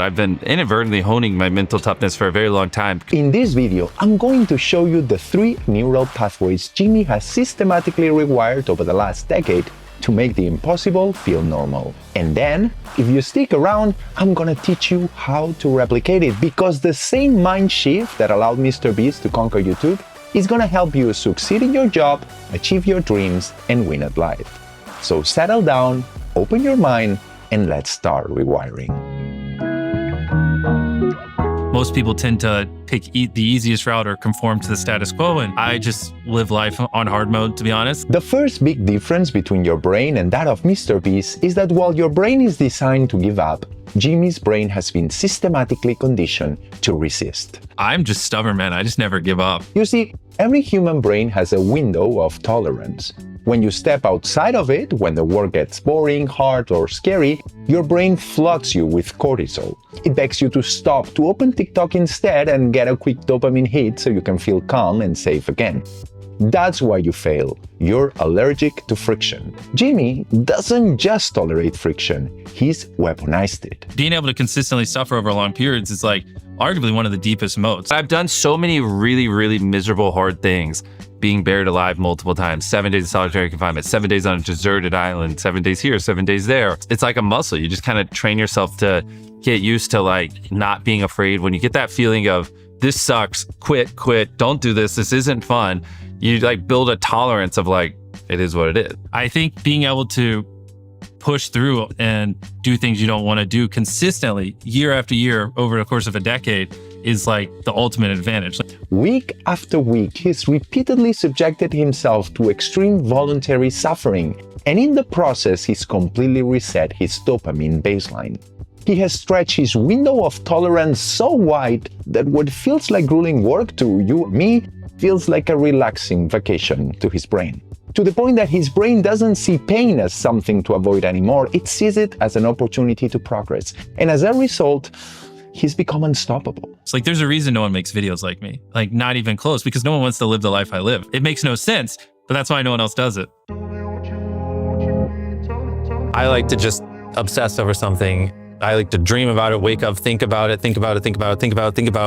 I've been inadvertently honing my mental toughness for a very long time. In this video, I'm going to show you the 3 neural pathways Jimmy has systematically rewired over the last decade to make the impossible feel normal. And then, if you stick around, I'm gonna teach you how to replicate it, because the same mind shift that allowed MrBeast to conquer YouTube is gonna help you succeed in your job, achieve your dreams, and win at life. So settle down, open your mind, and let's start rewiring. Most people tend to pick the easiest route or conform to the status quo, and I just live life on hard mode, to be honest. The first big difference between your brain and that of MrBeast is that while your brain is designed to give up, Jimmy's brain has been systematically conditioned to resist. I'm just stubborn, man. I just never give up. You see, every human brain has a window of tolerance. When you step outside of it, when the work gets boring, hard, or scary, your brain floods you with cortisol. It begs you to stop, to open TikTok instead and get a quick dopamine hit so you can feel calm and safe again. That's why you fail. You're allergic to friction. Jimmy doesn't just tolerate friction, he's weaponized it. Being able to consistently suffer over long periods is like arguably one of the deepest modes. I've done so many really, really miserable, hard things. Being buried alive multiple times, 7 days of solitary confinement, 7 days on a deserted island, 7 days here, 7 days there. It's like a muscle. You just kind of train yourself to get used to like not being afraid. When you get that feeling of this sucks, quit, don't do this isn't fun. You like build a tolerance of like, it is what it is. I think being able to push through and do things you don't want to do consistently year after year over the course of a decade is like the ultimate advantage. Week after week, he's repeatedly subjected himself to extreme voluntary suffering, and in the process, he's completely reset his dopamine baseline. He has stretched his window of tolerance so wide that what feels like grueling work to you or me feels like a relaxing vacation to his brain. To the point that his brain doesn't see pain as something to avoid anymore, it sees it as an opportunity to progress. And as a result, he's become unstoppable. It's like there's a reason no one makes videos like me, like not even close, because no one wants to live the life I live. It makes no sense, but that's why no one else does it. I like to just obsess over something. I like to dream about it, wake up, think about it,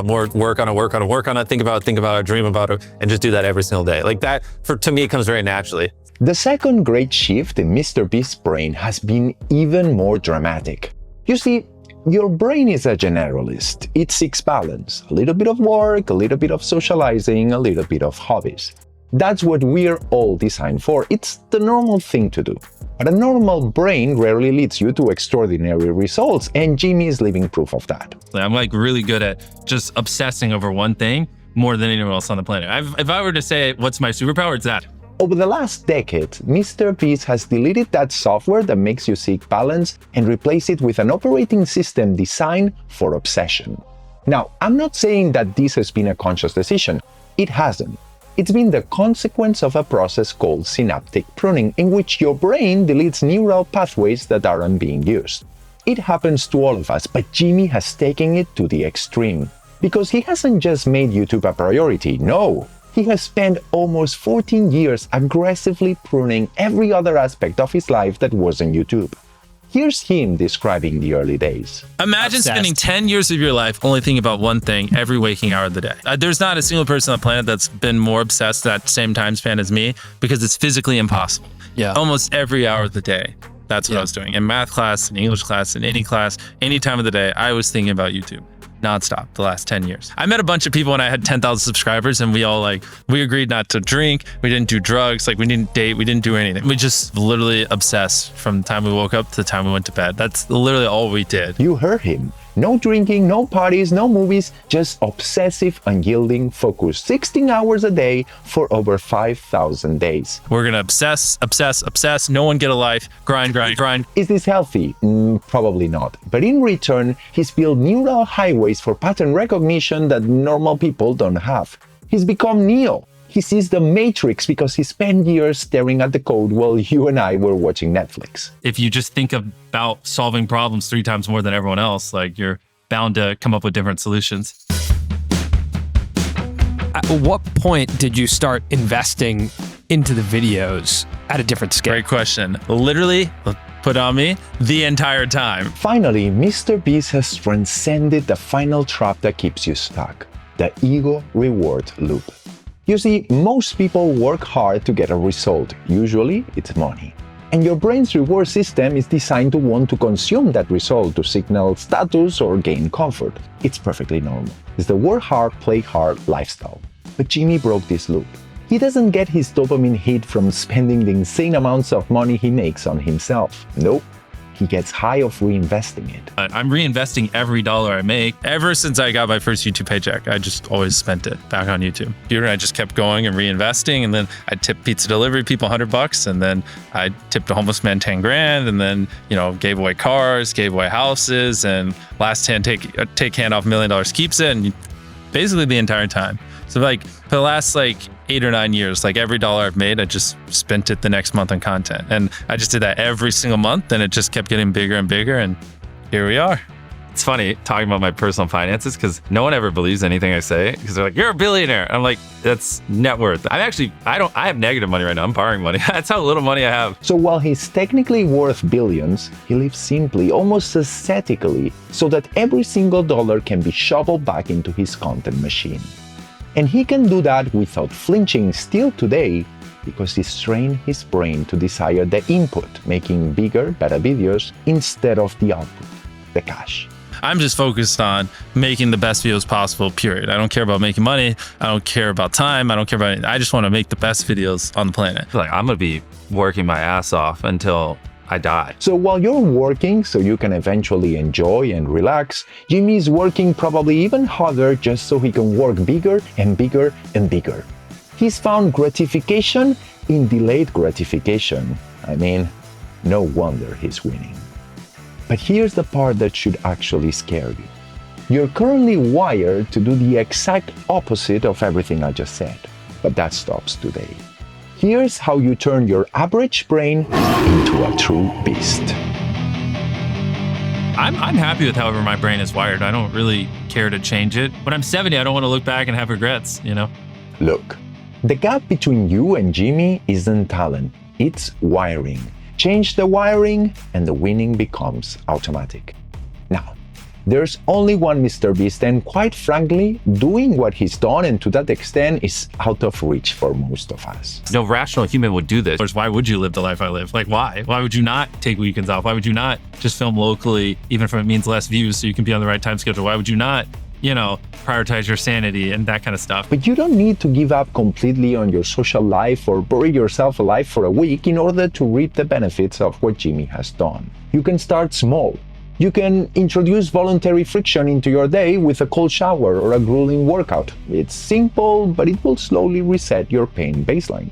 more, work on it, think about it, dream about it, and just do that every single day. Like that, to me, it comes very naturally. The second great shift in MrBeast's brain has been even more dramatic. You see, your brain is a generalist. It seeks balance, a little bit of work, a little bit of socializing, a little bit of hobbies. That's what we're all designed for. It's the normal thing to do. But a normal brain rarely leads you to extraordinary results, and Jimmy is living proof of that. I'm like really good at just obsessing over one thing more than anyone else on the planet. If I were to say what's my superpower, it's that. Over the last decade, MrBeast has deleted that software that makes you seek balance and replaced it with an operating system designed for obsession. Now, I'm not saying that this has been a conscious decision. It hasn't. It's been the consequence of a process called synaptic pruning, in which your brain deletes neural pathways that aren't being used. It happens to all of us, but Jimmy has taken it to the extreme. Because he hasn't just made YouTube a priority, no! He has spent almost 14 years aggressively pruning every other aspect of his life that wasn't YouTube. Here's him describing the early days. Imagine spending 10 years of your life only thinking about one thing every waking hour of the day. There's not a single person on the planet that's been more obsessed that same time span as me, because it's physically impossible. Yeah. Almost every hour of the day, that's what I was doing. In math class, in English class, in any class, any time of the day, I was thinking about YouTube. Nonstop the last 10 years. I met a bunch of people when I had 10,000 subscribers, and we agreed not to drink, we didn't do drugs, like we didn't date, we didn't do anything. We just literally obsessed from the time we woke up to the time we went to bed. That's literally all we did. You heard him. No drinking, no parties, no movies, just obsessive, unyielding focus. 16 hours a day for over 5,000 days. We're gonna obsess, no one get a life, grind. Is this healthy? Probably not. But in return, he's built neural highways for pattern recognition that normal people don't have. He's become Neo. He sees the Matrix because he spent years staring at the code while you and I were watching Netflix. If you just think about solving problems 3 times more than everyone else, like you're bound to come up with different solutions. At what point did you start investing into the videos at a different scale? Great question. Literally, put on me the entire time. Finally, Mr. Beast has transcended the final trap that keeps you stuck, the ego reward loop. You see, most people work hard to get a result. Usually, it's money. And your brain's reward system is designed to want to consume that result to signal status or gain comfort. It's perfectly normal. It's the work hard, play hard lifestyle. But Jimmy broke this loop. He doesn't get his dopamine hit from spending the insane amounts of money he makes on himself. Nope. He gets high of reinvesting it. I'm reinvesting every dollar I make. Ever since I got my first YouTube paycheck, I just always spent it back on YouTube. Here, I just kept going and reinvesting, and then I tipped pizza delivery people $100, and then I tipped a homeless man 10 grand, and then, gave away cars, gave away houses, and last 10 take hand off $1 million keeps it, and basically the entire time. So for the last 8 or 9 years, every dollar I've made, I just spent it the next month on content. And I just did that every single month, and it just kept getting bigger and bigger, and here we are. It's funny talking about my personal finances because no one ever believes anything I say because they're like, you're a billionaire. I'm like, that's net worth. I have negative money right now. I'm borrowing money. That's how little money I have. So while he's technically worth billions, he lives simply, almost ascetically, so that every single dollar can be shoveled back into his content machine. And he can do that without flinching still today because he's trained his brain to desire the input, making bigger, better videos instead of the output, the cash. I'm just focused on making the best videos possible, period. I don't care about making money. I don't care about time. I don't care about anything. I just want to make the best videos on the planet. I'm going to be working my ass off until I die. So while you're working so you can eventually enjoy and relax, Jimmy's working probably even harder just so he can work bigger and bigger and bigger. He's found gratification in delayed gratification. No wonder he's winning. But here's the part that should actually scare you. You're currently wired to do the exact opposite of everything I just said, but that stops today. Here's how you turn your average brain into a true beast. I'm happy with however my brain is wired. I don't really care to change it. When I'm 70, I don't want to look back and have regrets, Look, the gap between you and Jimmy isn't talent, it's wiring. Change the wiring and the winning becomes automatic. Now, there's only one Mr. Beast, and quite frankly, doing what he's done and to that extent is out of reach for most of us. No rational human would do this. Why would you live the life I live? Why? Why would you not take weekends off? Why would you not just film locally, even if it means less views so you can be on the right time schedule? Why would you not, prioritize your sanity and that kind of stuff? But you don't need to give up completely on your social life or bury yourself alive for a week in order to reap the benefits of what Jimmy has done. You can start small. You can introduce voluntary friction into your day with a cold shower or a grueling workout. It's simple, but it will slowly reset your pain baseline.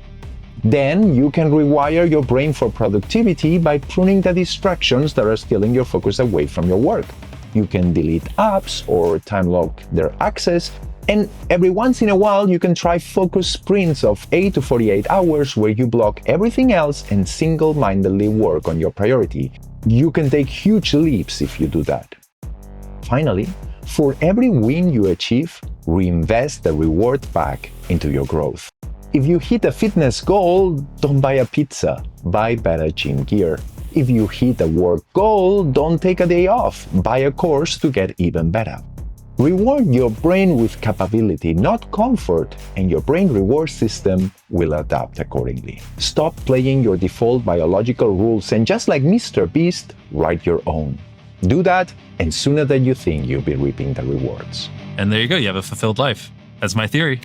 Then you can rewire your brain for productivity by pruning the distractions that are stealing your focus away from your work. You can delete apps or time lock their access, and every once in a while you can try focus sprints of 8 to 48 hours where you block everything else and single-mindedly work on your priority. You can take huge leaps if you do that. Finally, for every win you achieve, reinvest the reward back into your growth. If you hit a fitness goal, don't buy a pizza, buy better gym gear. If you hit a work goal, don't take a day off, buy a course to get even better. Reward your brain with capability, not comfort, and your brain reward system will adapt accordingly. Stop playing your default biological rules and, just like Mr. Beast, write your own. Do that, and sooner than you think, you'll be reaping the rewards. And there you go. You have a fulfilled life. That's my theory.